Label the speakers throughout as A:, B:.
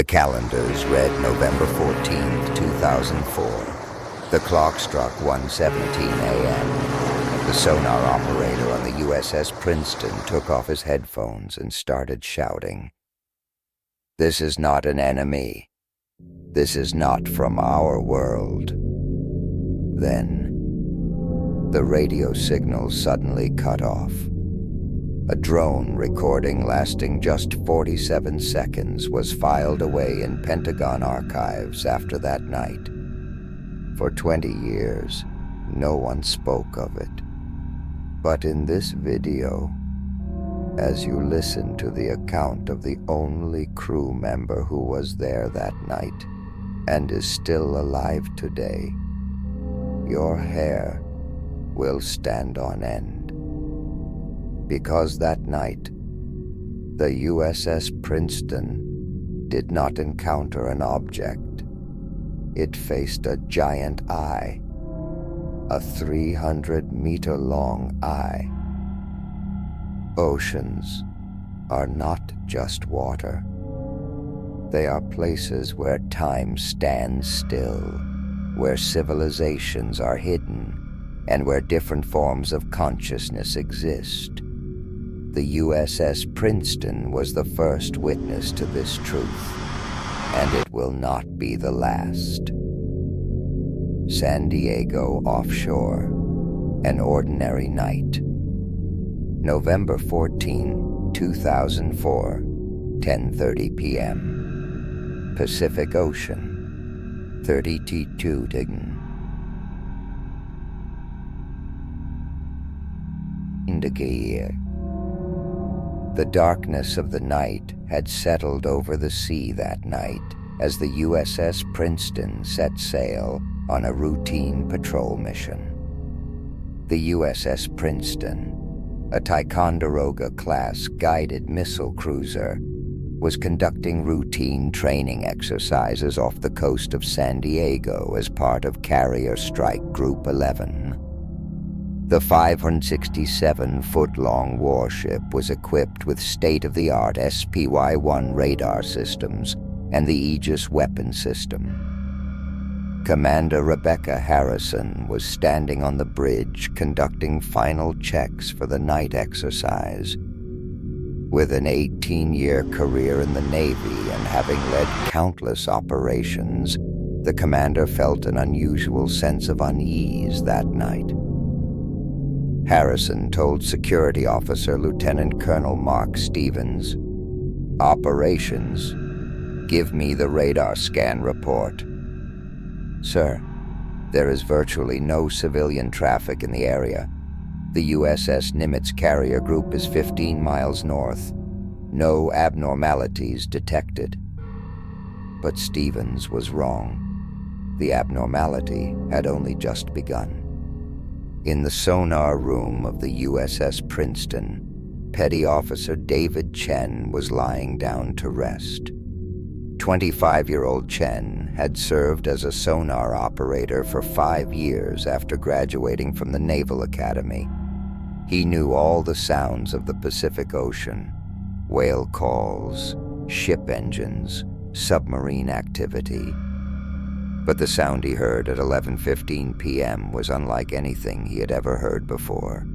A: The calendars read November 14th, 2004. The clock struck 1:17 a.m. The sonar operator on the USS Princeton took off his headphones and started shouting. "This is not an enemy. This is not from our world." Then, the radio signal suddenly cut off. A drone recording lasting just 47 seconds was filed away in Pentagon archives after that night. For 20 years, no one spoke of it. But in this video, as you listen to the account of the only crew member who was there that night and is still alive today, your hair will stand on end. Because that night, the USS Princeton did not encounter an object. It faced a giant eye, a 300-meter-long eye. Oceans are not just water. They are places where time stands still, where civilizations are hidden, and where different forms of consciousness exist. The USS Princeton was the first witness to this truth, and it will not be the last. San Diego offshore, an ordinary night. November 14, 2004, 10:30 p.m. Pacific Ocean, 32 Diggen. The darkness of the night had settled over the sea that night as the USS Princeton set sail on a routine patrol mission. The USS Princeton, a Ticonderoga-class guided missile cruiser, was conducting routine training exercises off the coast of San Diego as part of Carrier Strike Group 11. The 567-foot-long warship was equipped with state-of-the-art SPY-1 radar systems and the Aegis weapon system. Commander Rebecca Harrison was standing on the bridge conducting final checks for the night exercise. With an 18-year career in the Navy and having led countless operations, the commander felt an unusual sense of unease that night. Harrison told Security Officer Lieutenant Colonel Mark Stevens, "Operations, give me the radar scan report." "Sir, there is virtually no civilian traffic in the area. The USS Nimitz carrier group is 15 miles north. No abnormalities detected." But Stevens was wrong. The abnormality had only just begun. In the sonar room of the USS Princeton, Petty Officer David Chen was lying down to rest. 25-year-old Chen had served as a sonar operator for 5 years after graduating from the Naval Academy. He knew all the sounds of the Pacific Ocean: whale calls, ship engines, submarine activity. But the sound he heard at 11:15 p.m. was unlike anything he had ever heard before.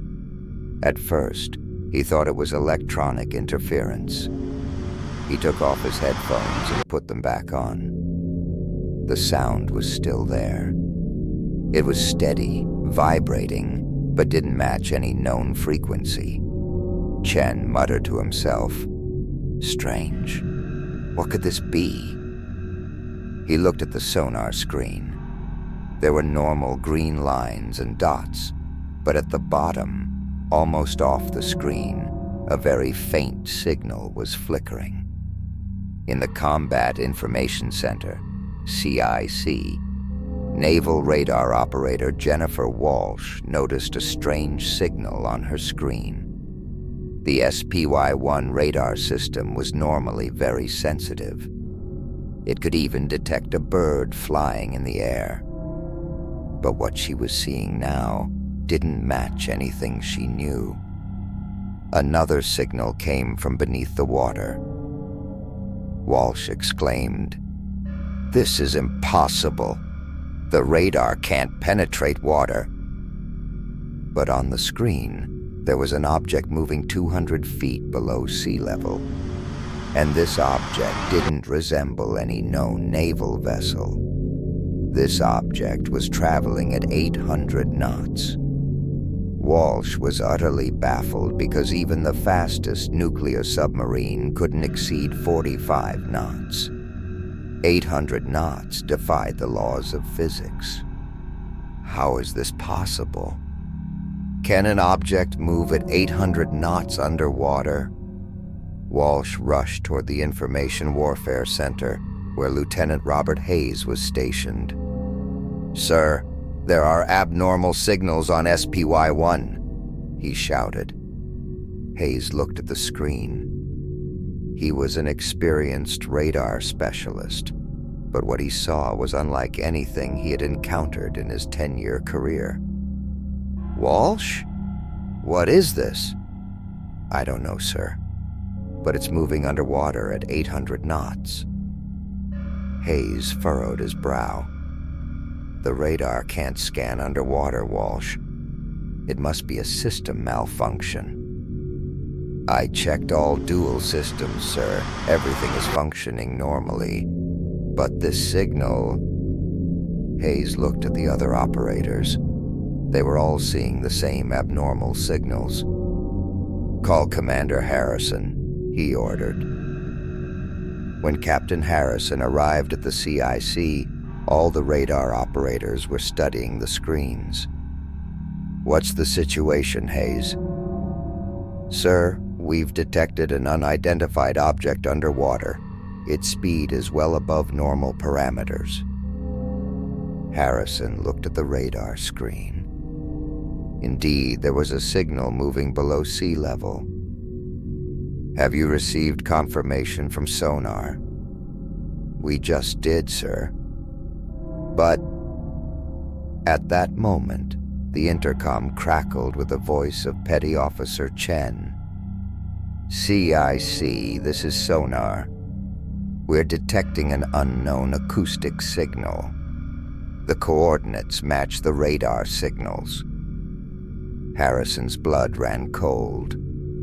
A: At first, he thought it was electronic interference. He took off his headphones and put them back on. The sound was still there. It was steady, vibrating, but didn't match any known frequency. Chen muttered to himself, "Strange. What could this be?" He looked at the sonar screen. There were normal green lines and dots, but at the bottom, almost off the screen, a very faint signal was flickering. In the Combat Information Center, CIC, Naval Radar Operator Jennifer Walsh noticed a strange signal on her screen. The SPY-1 radar system was normally very sensitive. It could even detect a bird flying in the air. But what she was seeing now didn't match anything she knew. Another signal came from beneath the water. Walsh exclaimed. "This is impossible. The radar can't penetrate water." But on the screen, there was an object moving 200 feet below sea level. And this object didn't resemble any known naval vessel. This object was traveling at 800 knots. Walsh was utterly baffled because even the fastest nuclear submarine couldn't exceed 45 knots. 800 knots defied the laws of physics. How is this possible? Can an object move at 800 knots underwater? Walsh rushed toward the Information Warfare Center, where Lieutenant Robert Hayes was stationed. "Sir, there are abnormal signals on SPY-1, he shouted. Hayes looked at the screen. He was an experienced radar specialist, but what he saw was unlike anything he had encountered in his 10-year career. "Walsh? What is this?" "I don't know, sir, but it's moving underwater at 800 knots. Hayes furrowed his brow. "The radar can't scan underwater, Walsh. It must be a system malfunction." "I checked all dual systems, sir. Everything is functioning normally. But this signal..." Hayes looked at the other operators. They were all seeing the same abnormal signals. "Call Commander Harrison," he ordered. When Captain Harrison arrived at the CIC, all the radar operators were studying the screens. "What's the situation, Hayes?" "Sir, we've detected an unidentified object underwater. Its speed is well above normal parameters." Harrison looked at the radar screen. Indeed, there was a signal moving below sea level. "Have you received confirmation from sonar?" "We just did, sir." "But..." At that moment, the intercom crackled with the voice of Petty Officer Chen. "CIC, this is sonar. We're detecting an unknown acoustic signal. The coordinates match the radar signals." Harrison's blood ran cold.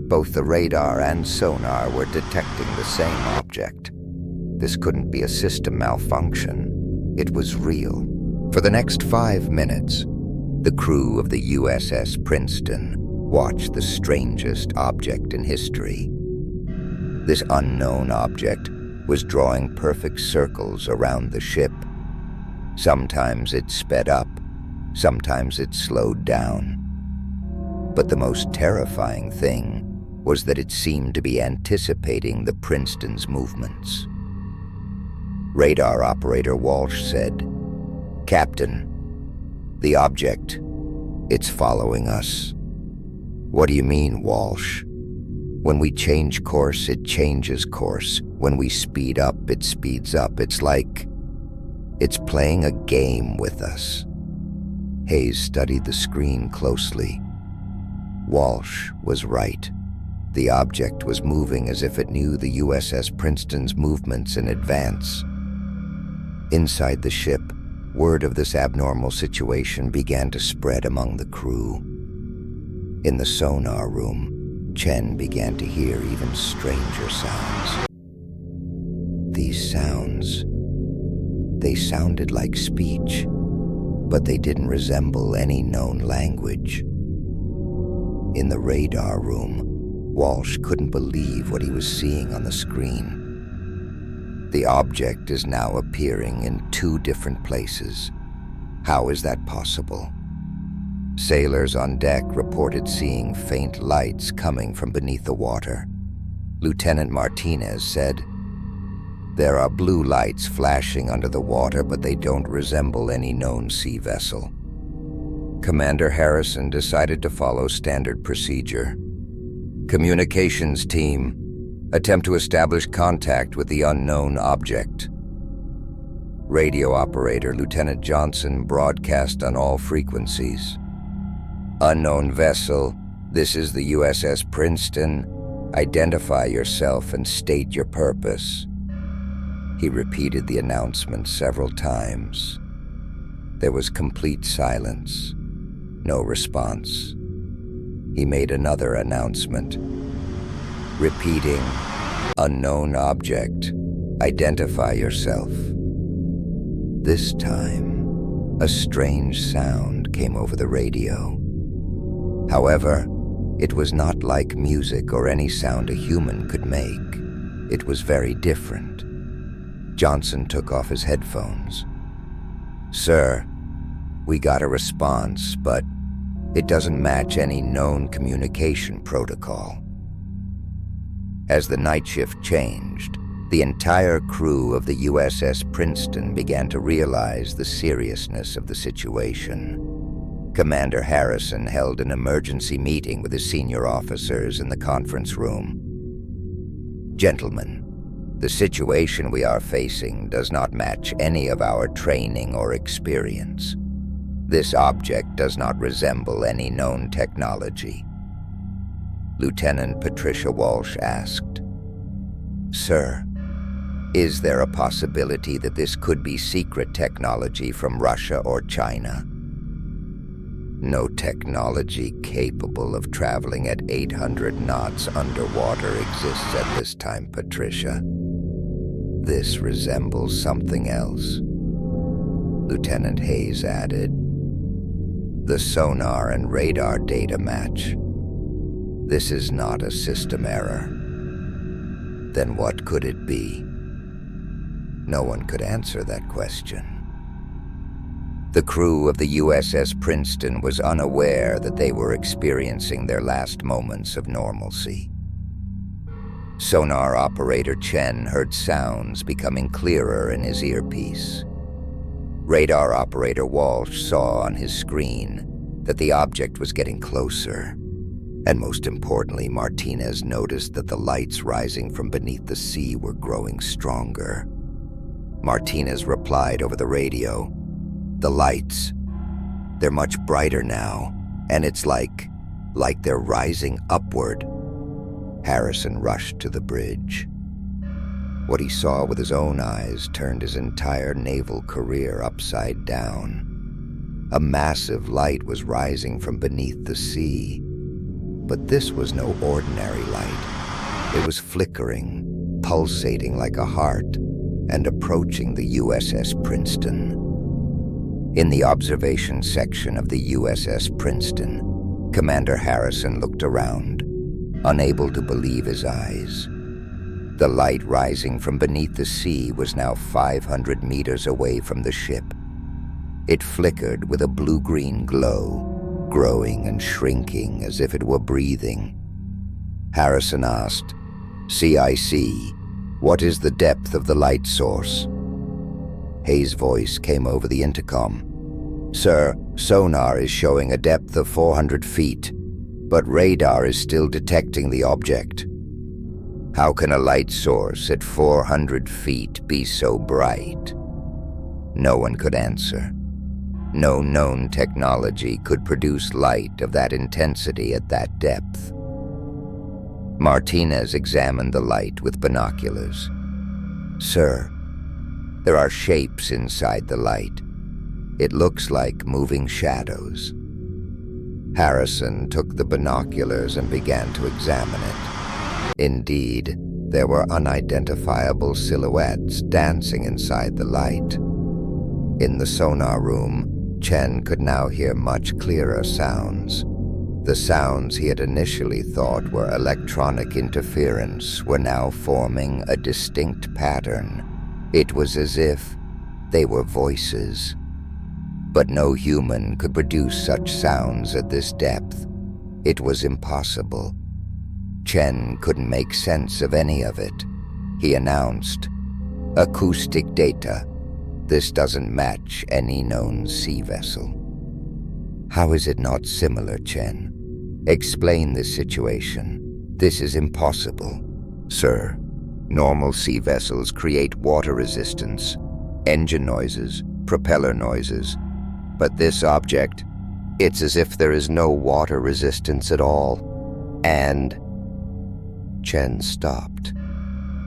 A: Both the radar and sonar were detecting the same object. This couldn't be a system malfunction. It was real. For the next 5 minutes, the crew of the USS Princeton watched the strangest object in history. This unknown object was drawing perfect circles around the ship. Sometimes it sped up, sometimes it slowed down. But the most terrifying thing was that it seemed to be anticipating the Princeton's movements. Radar operator Walsh said, "Captain, the object, it's following us." "What do you mean, Walsh?" "When we change course, it changes course. When we speed up, it speeds up. It's like it's playing a game with us." Hayes studied the screen closely. Walsh was right. The object was moving as if it knew the USS Princeton's movements in advance. Inside the ship, word of this abnormal situation began to spread among the crew. In the sonar room, Chen began to hear even stranger sounds. These sounds, they sounded like speech, but they didn't resemble any known language. In the radar room, Walsh couldn't believe what he was seeing on the screen. The object is now appearing in 2 different places. How is that possible? Sailors on deck reported seeing faint lights coming from beneath the water. Lieutenant Martinez said, "There are blue lights flashing under the water, but they don't resemble any known sea vessel." Commander Harrison decided to follow standard procedure. "Communications team, attempt to establish contact with the unknown object." Radio operator Lieutenant Johnson broadcast on all frequencies. "Unknown vessel, this is the USS Princeton. Identify yourself and state your purpose." He repeated the announcement several times. There was complete silence, no response. He made another announcement, repeating, "Unknown object, identify yourself." This time, a strange sound came over the radio. However, it was not like music or any sound a human could make. It was very different. Johnson took off his headphones. "Sir, we got a response, but it doesn't match any known communication protocol." As the night shift changed, the entire crew of the USS Princeton began to realize the seriousness of the situation. Commander Harrison held an emergency meeting with his senior officers in the conference room. "Gentlemen, the situation we are facing does not match any of our training or experience. This object does not resemble any known technology." Lieutenant Patricia Walsh asked, "Sir, is there a possibility that this could be secret technology from Russia or China?" "No technology capable of traveling at 800 knots underwater exists at this time, Patricia. This resembles something else," Lieutenant Hayes added. "The sonar and radar data match. This is not a system error." Then what could it be? No one could answer that question. The crew of the USS Princeton was unaware that they were experiencing their last moments of normalcy. Sonar operator Chen heard sounds becoming clearer in his earpiece. Radar operator Walsh saw on his screen that the object was getting closer. And most importantly, Martinez noticed that the lights rising from beneath the sea were growing stronger. Martinez replied over the radio, "The lights, they're much brighter now, and it's like they're rising upward." Harrison rushed to the bridge. What he saw with his own eyes turned his entire naval career upside down. A massive light was rising from beneath the sea. But this was no ordinary light. It was flickering, pulsating like a heart, and approaching the USS Princeton. In the observation section of the USS Princeton, Commander Harrison looked around, unable to believe his eyes. The light rising from beneath the sea was now 500 meters away from the ship. It flickered with a blue-green glow, growing and shrinking as if it were breathing. Harrison asked, "CIC, what is the depth of the light source?" Hayes' voice came over the intercom. "Sir, sonar is showing a depth of 400 feet, but radar is still detecting the object." "How can a light source at 400 feet be so bright?" No one could answer. No known technology could produce light of that intensity at that depth. Martinez examined the light with binoculars. "Sir, there are shapes inside the light. It looks like moving shadows." Harrison took the binoculars and began to examine it. Indeed, there were unidentifiable silhouettes dancing inside the light. In the sonar room, Chen could now hear much clearer sounds. The sounds he had initially thought were electronic interference were now forming a distinct pattern. It was as if they were voices. But no human could produce such sounds at this depth. It was impossible. Chen couldn't make sense of any of it. He announced, "Acoustic data. This doesn't match any known sea vessel." "How is it not similar, Chen? Explain this situation. This is impossible." "Sir, normal sea vessels create water resistance, engine noises, propeller noises. But this object, it's as if there is no water resistance at all. And..." Chen stopped.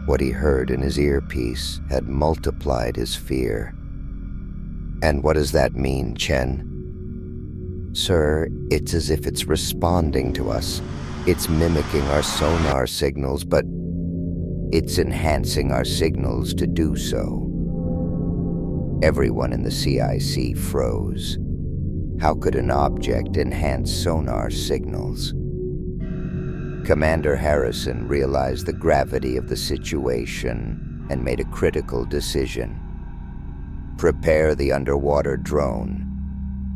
A: What he heard in his earpiece had multiplied his fear. "And what does that mean, Chen?" "Sir, it's as if it's responding to us. It's mimicking our sonar signals, but it's enhancing our signals to do so." Everyone in the CIC froze. How could an object enhance sonar signals? Commander Harrison realized the gravity of the situation and made a critical decision. "Prepare the underwater drone.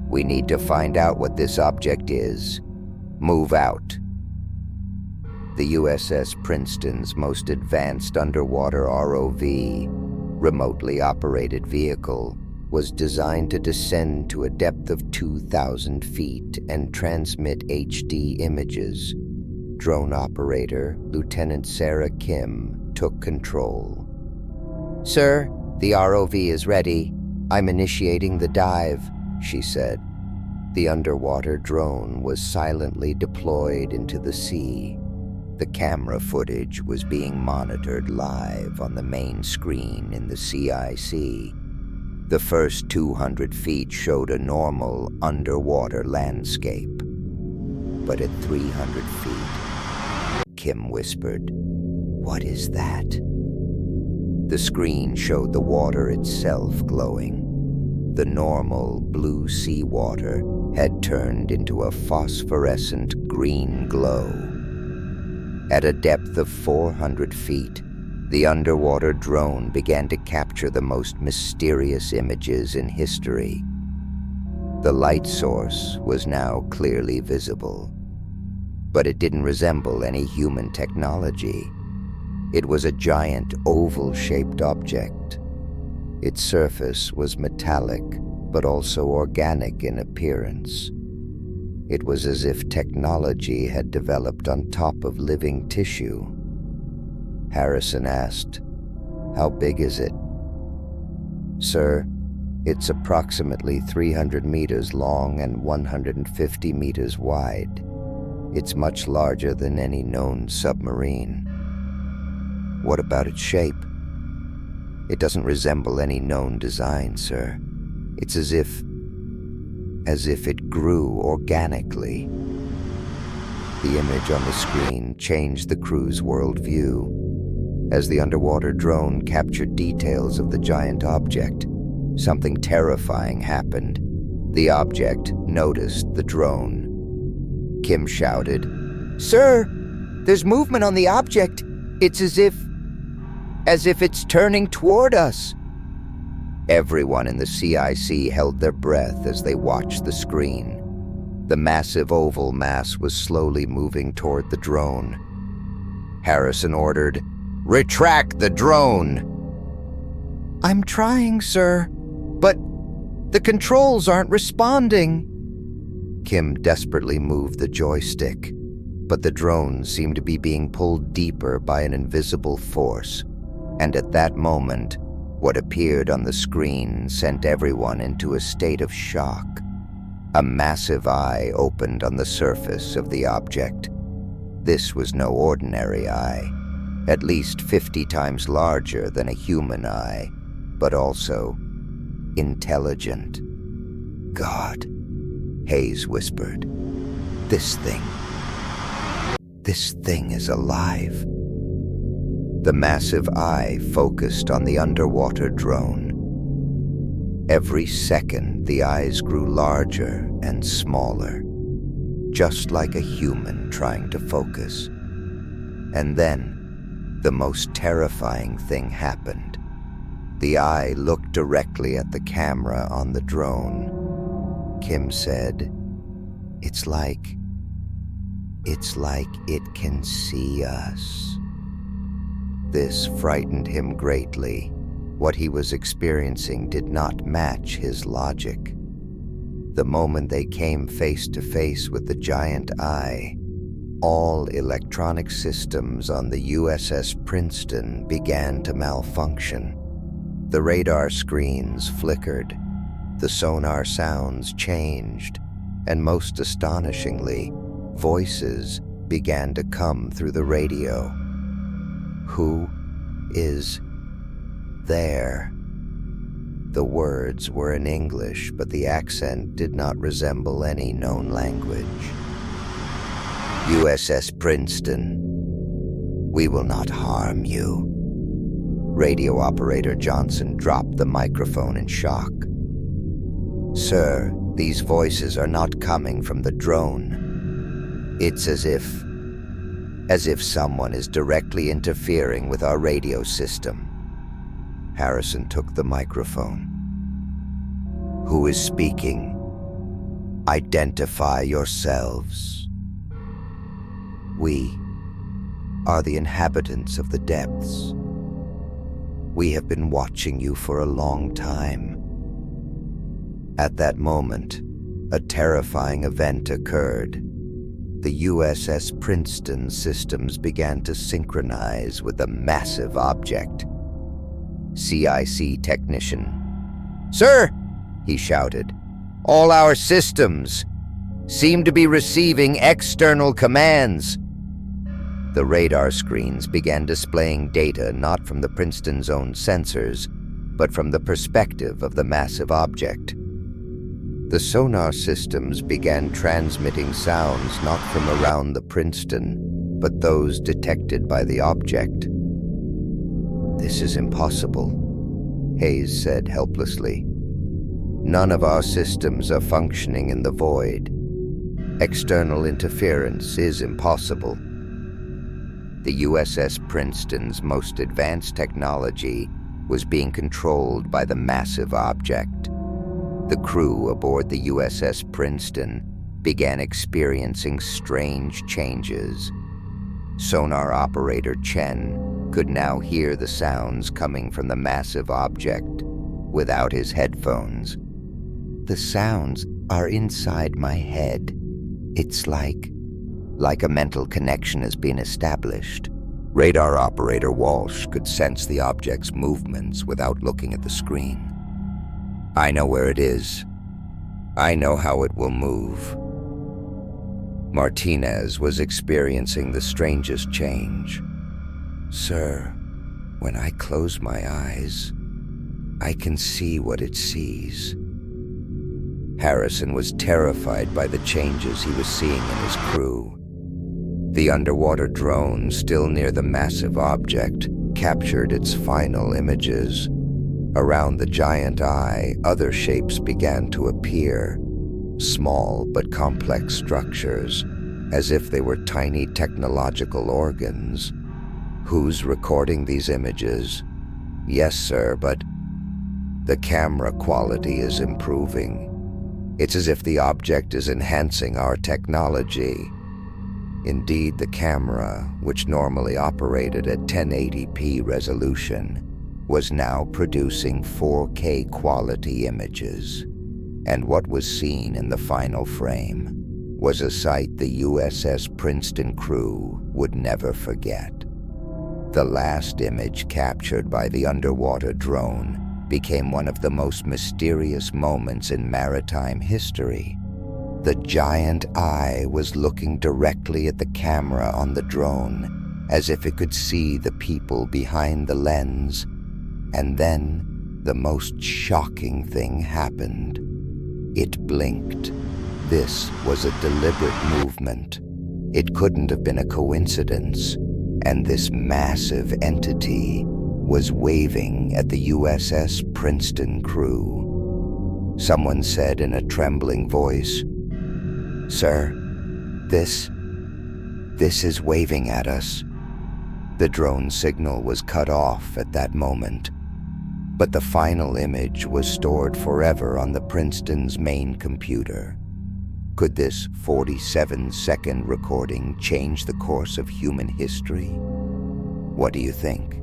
A: We need to find out what this object is. Move out." The USS Princeton's most advanced underwater ROV, remotely operated vehicle, was designed to descend to a depth of 2,000 feet and transmit HD images. Drone operator Lieutenant Sarah Kim took control. "Sir, the ROV is ready. I'm initiating the dive," she said. The underwater drone was silently deployed into the sea. The camera footage was being monitored live on the main screen in the CIC. The first 200 feet showed a normal underwater landscape. But at 300 feet, Kim whispered, "What is that?" The screen showed the water itself glowing. The normal blue seawater had turned into a phosphorescent green glow. At a depth of 400 feet, the underwater drone began to capture the most mysterious images in history. The light source was now clearly visible, but it didn't resemble any human technology. It was a giant oval-shaped object. Its surface was metallic, but also organic in appearance. It was as if technology had developed on top of living tissue. Harrison asked, "How big is it?" "Sir, it's approximately 300 meters long and 150 meters wide. It's much larger than any known submarine." "What about its shape?" "It doesn't resemble any known design, sir. It's as if it grew organically." The image on the screen changed the crew's worldview. As the underwater drone captured details of the giant object, something terrifying happened. The object noticed the drone. Kim shouted, "Sir, there's movement on the object. It's as if it's turning toward us." Everyone in the CIC held their breath as they watched the screen. The massive oval mass was slowly moving toward the drone. Harrison ordered, "Retract the drone!" "I'm trying, sir, but the controls aren't responding." Kim desperately moved the joystick, but the drone seemed to be being pulled deeper by an invisible force, and at that moment, what appeared on the screen sent everyone into a state of shock. A massive eye opened on the surface of the object. This was no ordinary eye, at least 50 times larger than a human eye, but also intelligent. "God," Hayes whispered, This thing is alive." The massive eye focused on the underwater drone. Every second, the eyes grew larger and smaller, just like a human trying to focus. And then, the most terrifying thing happened. The eye looked directly at the camera on the drone. Kim said, It's like it can see us." This frightened him greatly. What he was experiencing did not match his logic. The moment they came face to face with the giant eye, all electronic systems on the USS Princeton began to malfunction. The radar screens flickered, the sonar sounds changed, and most astonishingly, voices began to come through the radio. "Who is there. The words were in English, but the accent did not resemble any known language. USS Princeton, we will not harm you. Radio operator Johnson dropped the microphone in shock. Sir, these voices are not coming from the drone. It's as if someone is directly interfering with our radio system. Harrison took the microphone. Who is speaking? Identify yourselves. We are the inhabitants of the depths. We have been watching you for a long time. At that moment, a terrifying event occurred. The USS Princeton systems began to synchronize with a massive object. CIC technician. Sir, he shouted, all our systems seem to be receiving external commands. The radar screens began displaying data not from the Princeton's own sensors, but from the perspective of the massive object. The sonar systems began transmitting sounds not from around the Princeton, but those detected by the object. This is impossible, Hayes said helplessly. None of our systems are functioning in the void. External interference is impossible. The USS Princeton's most advanced technology was being controlled by the massive object. The crew aboard the USS Princeton began experiencing strange changes. Sonar operator Chen could now hear the sounds coming from the massive object without his headphones. The sounds are inside my head. It's like a mental connection has been established. Radar operator Walsh could sense the object's movements without looking at the screen. I know where it is. I know how it will move. Martinez was experiencing the strangest change. Sir, when I close my eyes, I can see what it sees. Harrison was terrified by the changes he was seeing in his crew. The underwater drone, still near the massive object, captured its final images. Around the giant eye, other shapes began to appear, small but complex structures, as if they were tiny technological organs. Who's recording these images? Yes, sir, but the camera quality is improving. It's as if the object is enhancing our technology. Indeed, the camera, which normally operated at 1080p resolution, was now producing 4K quality images. And what was seen in the final frame was a sight the USS Princeton crew would never forget. The last image captured by the underwater drone became one of the most mysterious moments in maritime history. The giant eye was looking directly at the camera on the drone, as if it could see the people behind the lens. And then the most shocking thing happened. It blinked. This was a deliberate movement. It couldn't have been a coincidence. And this massive entity was waving at the USS Princeton crew. Someone said in a trembling voice, Sir, this is waving at us. The drone signal was cut off at that moment, but the final image was stored forever on the Princeton's main computer. Could this 47-second recording change the course of human history? What do you think?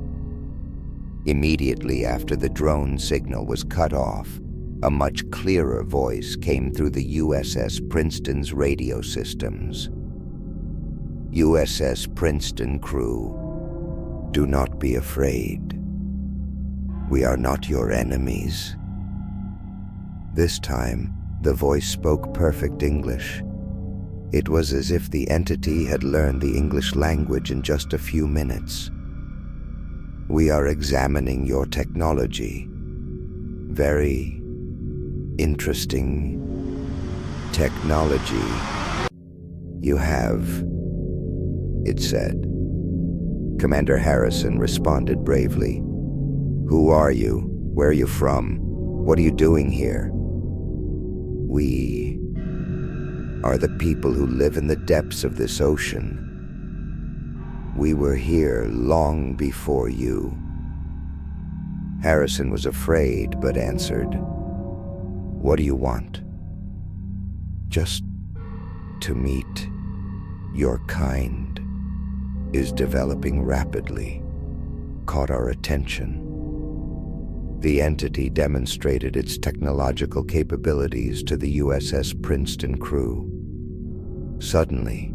A: Immediately after the drone signal was cut off, a much clearer voice came through the USS Princeton's radio systems. USS Princeton crew, do not be afraid. We are not your enemies. This time, the voice spoke perfect English. It was as if the entity had learned the English language in just a few minutes. We are examining your technology. Very interesting technology you have, it said. Commander Harrison responded bravely. Who are you? Where are you from? What are you doing here? We are the people who live in the depths of this ocean. We were here long before you. Harrison was afraid, but answered, What do you want? Just to meet your kind is developing rapidly, caught our attention. The entity demonstrated its technological capabilities to the USS Princeton crew. Suddenly,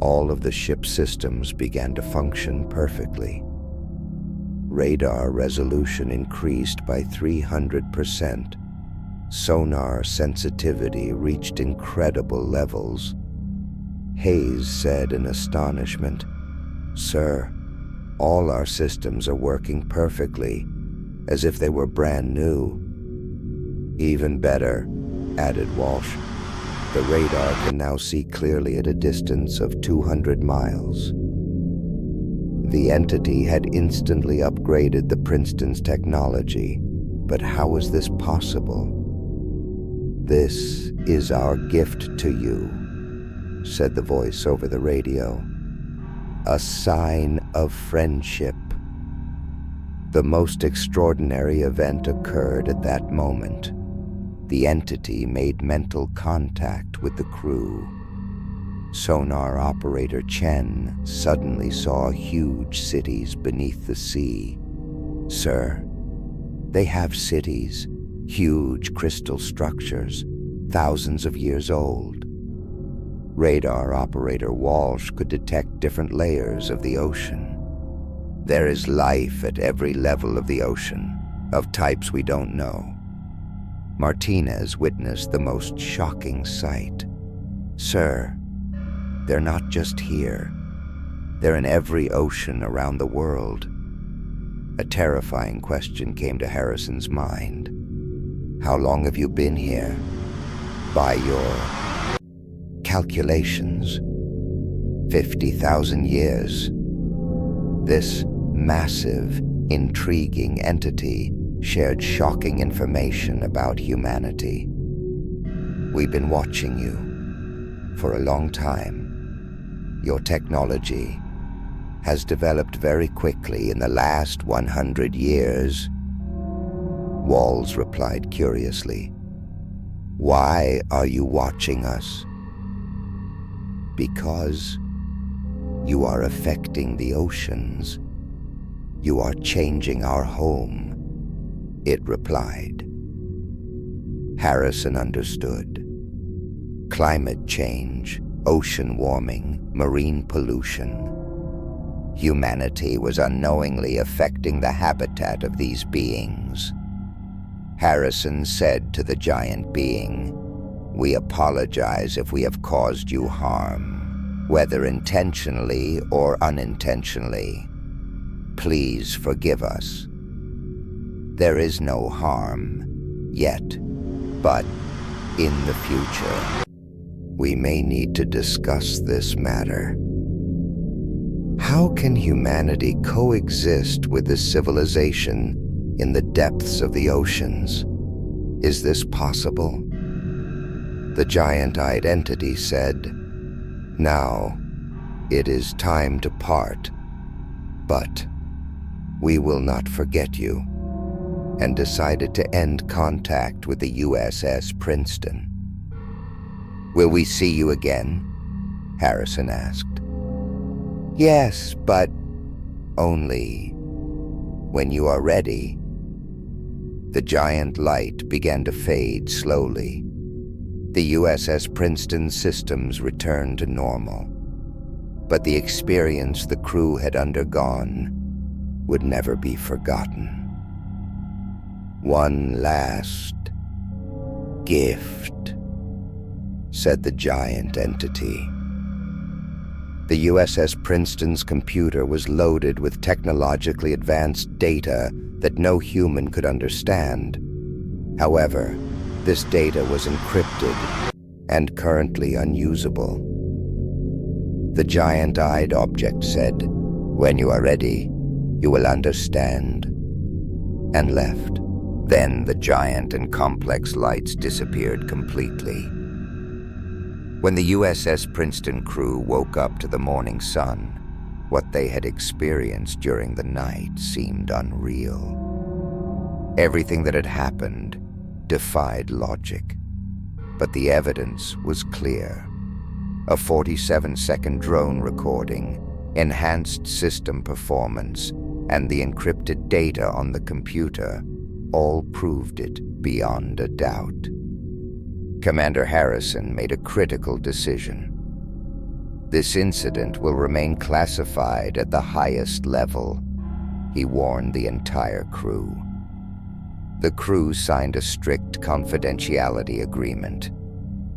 A: all of the ship's systems began to function perfectly. Radar resolution increased by 300%. Sonar sensitivity reached incredible levels. Hayes said in astonishment, Sir, all our systems are working perfectly, as if they were brand new. Even better, added Walsh. The radar can now see clearly at a distance of 200 miles. The entity had instantly upgraded the Princeton's technology, but how was this possible? This is our gift to you, said the voice over the radio. A sign of friendship. The most extraordinary event occurred at that moment. The entity made mental contact with the crew. Sonar operator Chen suddenly saw huge cities beneath the sea. Sir, they have cities, huge crystal structures, thousands of years old. Radar operator Walsh could detect different layers of the ocean. There is life at every level of the ocean, of types we don't know. Martinez witnessed the most shocking sight. Sir, they're not just here. They're in every ocean around the world. A terrifying question came to Harrison's mind. How long have you been here? By your calculations, 50,000 years. This massive, intriguing entity shared shocking information about humanity. We've been watching you for a long time. Your technology has developed very quickly in the last 100 years. Walls replied curiously, Why are you watching us? Because you are affecting the oceans. You are changing our home, it replied. Harrison understood. Climate change, ocean warming, marine pollution. Humanity was unknowingly affecting the habitat of these beings. Harrison said to the giant being, We apologize if we have caused you harm, whether intentionally or unintentionally. Please forgive us. There is no harm yet, but in the future, we may need to discuss this matter. How can humanity coexist with this civilization in the depths of the oceans? Is this possible? The giant-eyed entity said, Now, it is time to part, but we will not forget you, and decided to end contact with the USS Princeton. Will we see you again? Harrison asked. Yes, but only when you are ready. The giant light began to fade slowly. The USS Princeton systems returned to normal, but the experience the crew had undergone would never be forgotten. One last gift, said the giant entity. The USS Princeton's computer was loaded with technologically advanced data that no human could understand. However, this data was encrypted and currently unusable. The giant-eyed object said, "When you are ready, you will understand," and left. Then the giant and complex lights disappeared completely. When the USS Princeton crew woke up to the morning sun, what they had experienced during the night seemed unreal. Everything that had happened defied logic, but the evidence was clear. A 47-second drone recording, enhanced system performance, and the encrypted data on the computer all proved it beyond a doubt. Commander Harrison made a critical decision. This incident will remain classified at the highest level, he warned the entire crew. The crew signed a strict confidentiality agreement.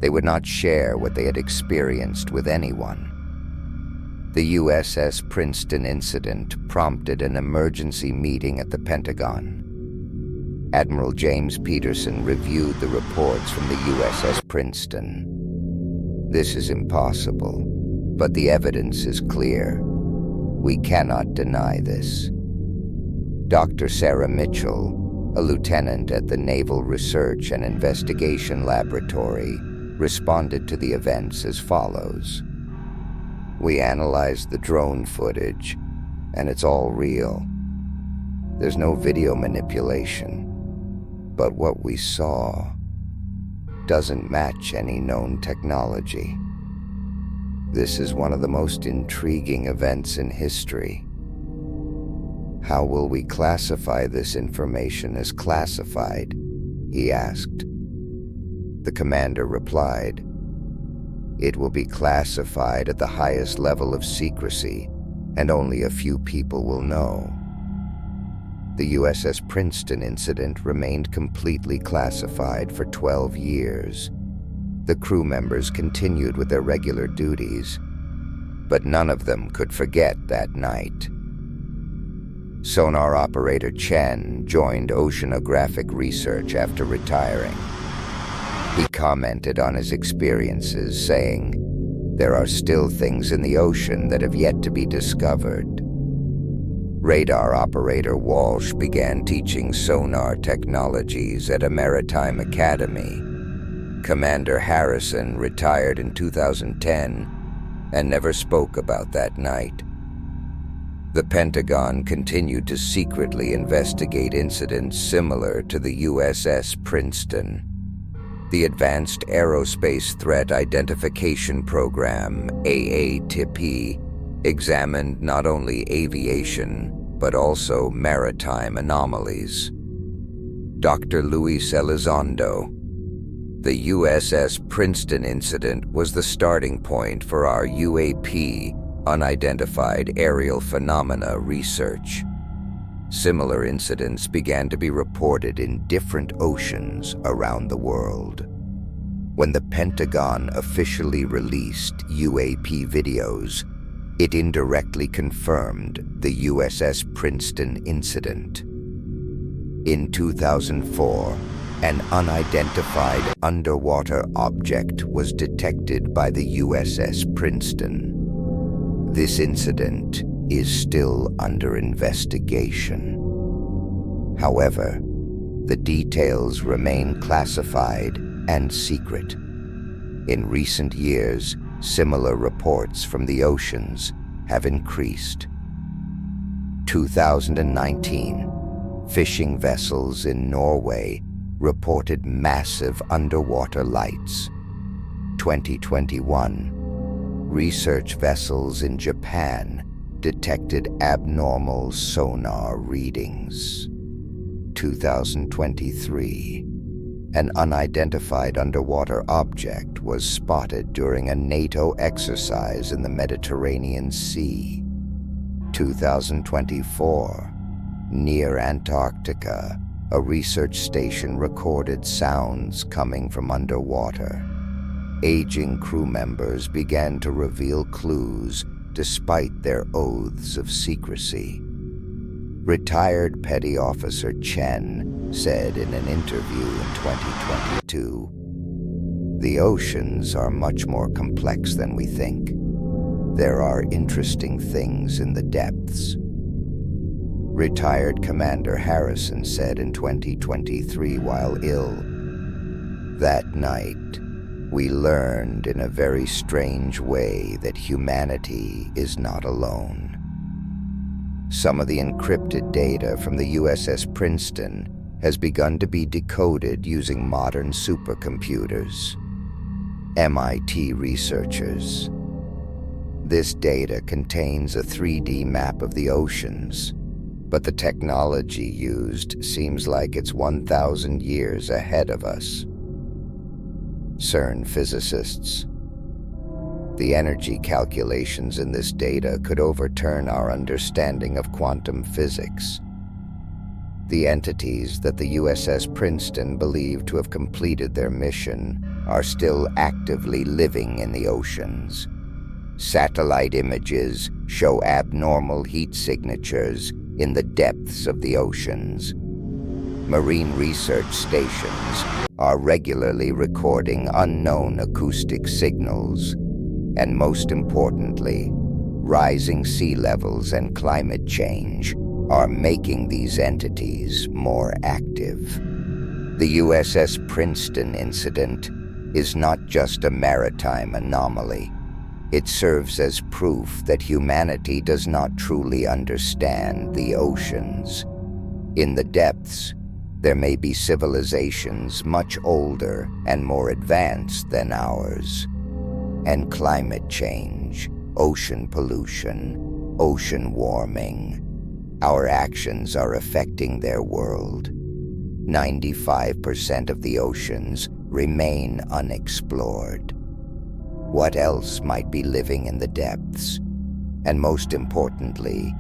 A: They would not share what they had experienced with anyone. The USS Princeton incident prompted an emergency meeting at the Pentagon. Admiral James Peterson reviewed the reports from the USS Princeton. "This is impossible, but the evidence is clear. We cannot deny this." Dr. Sarah Mitchell, a lieutenant at the Naval Research and Investigation Laboratory, responded to the events as follows. "We analyzed the drone footage, and it's all real. There's no video manipulation. But what we saw doesn't match any known technology. This is one of the most intriguing events in history. How will we classify this information as classified?" he asked. The commander replied, "It will be classified at the highest level of secrecy, and only a few people will know." The USS Princeton incident remained completely classified for 12 years. The crew members continued with their regular duties, but none of them could forget that night. Sonar operator Chen joined oceanographic research after retiring. He commented on his experiences, saying, "There are still things in the ocean that have yet to be discovered." Radar operator Walsh began teaching sonar technologies at a maritime academy. Commander Harrison retired in 2010 and never spoke about that night. The Pentagon continued to secretly investigate incidents similar to the USS Princeton. The Advanced Aerospace Threat Identification Program, AATP, examined not only aviation, but also maritime anomalies. Dr. Luis Elizondo. The USS Princeton incident was the starting point for our UAP, Unidentified Aerial Phenomena, research. Similar incidents began to be reported in different oceans around the world. When the Pentagon officially released UAP videos, it indirectly confirmed the USS Princeton incident. In 2004, an unidentified underwater object was detected by the USS Princeton. This incident is still under investigation. However, the details remain classified and secret. In recent years, similar reports from the oceans have increased. 2019, fishing vessels in Norway reported massive underwater lights. 2021, research vessels in Japan detected abnormal sonar readings. 2023, an unidentified underwater object was spotted during a NATO exercise in the Mediterranean Sea. 2024, near Antarctica, a research station recorded sounds coming from underwater. Aging crew members began to reveal clues despite their oaths of secrecy. Retired Petty Officer Chen said in an interview in 2022, "The oceans are much more complex than we think. There are interesting things in the depths." Retired Commander Harrison said in 2023 while ill, "That night, we learned in a very strange way that humanity is not alone." Some of the encrypted data from the USS Princeton has begun to be decoded using modern supercomputers. MIT researchers. This data contains a 3D map of the oceans, but the technology used seems like it's 1,000 years ahead of us. CERN physicists. The energy calculations in this data could overturn our understanding of quantum physics. The entities that the USS Princeton believed to have completed their mission are still actively living in the oceans. Satellite images show abnormal heat signatures in the depths of the oceans. Marine research stations are regularly recording unknown acoustic signals, and most importantly, rising sea levels and climate change are making these entities more active. The USS Princeton incident is not just a maritime anomaly. It serves as proof that humanity does not truly understand the oceans. In the depths, there may be civilizations much older and more advanced than ours. And climate change, ocean pollution, ocean warming, our actions are affecting their world. 95% of the oceans remain unexplored. What else might be living in the depths? And most importantly,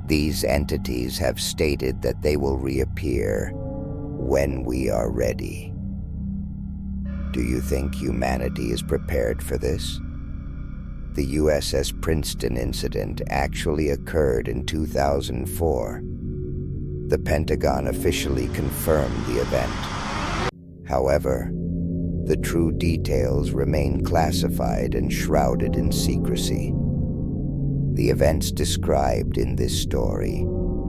A: these entities have stated that they will reappear when we are ready. Do you think humanity is prepared for this? The USS Princeton incident actually occurred in 2004. The Pentagon officially confirmed the event. However, the true details remain classified and shrouded in secrecy. The events described in this story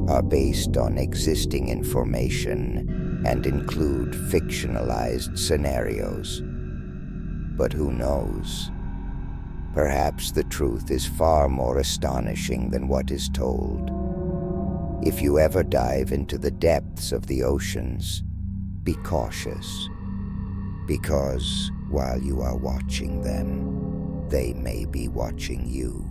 A: are based on existing information and include fictionalized scenarios. But who knows? Perhaps the truth is far more astonishing than what is told. If you ever dive into the depths of the oceans, be cautious, because while you are watching them, they may be watching you.